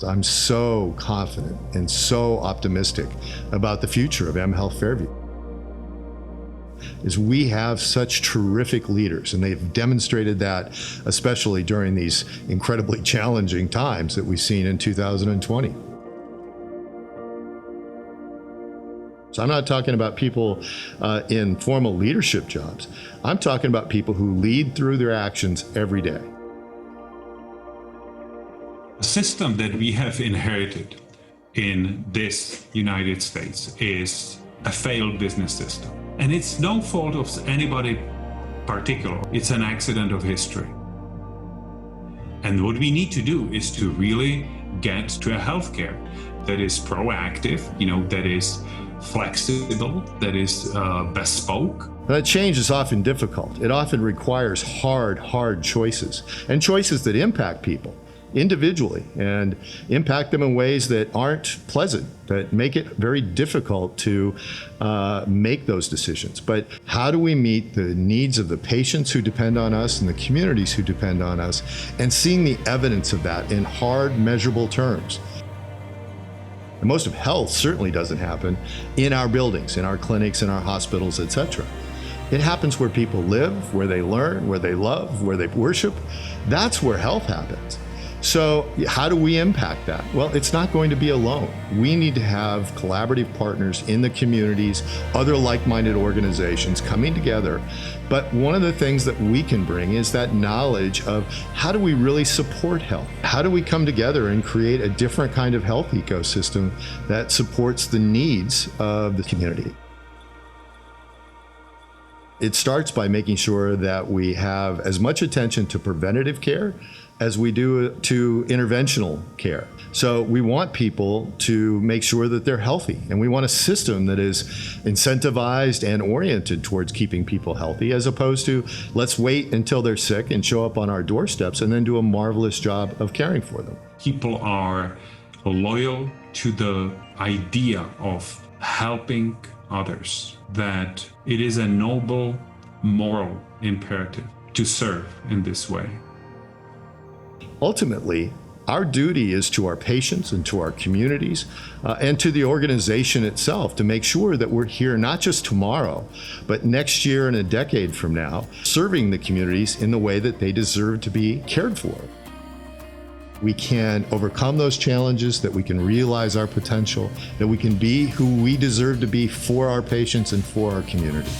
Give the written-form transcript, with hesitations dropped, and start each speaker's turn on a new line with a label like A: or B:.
A: I'm so confident and so optimistic about the future of mHealth Fairview. Is we have such terrific leaders, and they've demonstrated that, especially during these incredibly challenging times that we've seen in 2020. So I'm not talking about people in formal leadership jobs. I'm talking about people who lead through their actions every day.
B: The system that we have inherited in this United States is a failed business system. And it's no fault of anybody particular. It's an accident of history. And what we need to do is to really get to a healthcare that is proactive, that is flexible, that is bespoke.
A: That change is often difficult. It often requires hard choices, and choices that impact people individually and impact them in ways that aren't pleasant, that make it very difficult to make those decisions. But how do we meet the needs of the patients who depend on us and the communities who depend on us, and seeing the evidence of that in hard, measurable terms? And most of health certainly doesn't happen in our buildings, in our clinics, in our hospitals, etc. It happens where people live, where they learn, where they love, where they worship. That's where health happens. So how do we impact that? Well, it's not going to be alone. We need to have collaborative partners in the communities, other like-minded organizations coming together. But one of the things that we can bring is that knowledge of how do we really support health? How do we come together and create a different kind of health ecosystem that supports the needs of the community? It starts by making sure that we have as much attention to preventative care as we do to interventional care. So we want people to make sure that they're healthy, and we want a system that is incentivized and oriented towards keeping people healthy, as opposed to let's wait until they're sick and show up on our doorsteps and then do a marvelous job of caring for them.
B: People are loyal to the idea of helping others, that it is a noble moral imperative to serve in this way.
A: Ultimately, our duty is to our patients and to our communities and to the organization itself to make sure that we're here not just tomorrow, but next year and a decade from now, serving the communities in the way that they deserve to be cared for. We can overcome those challenges, that we can realize our potential, that we can be who we deserve to be for our patients and for our community.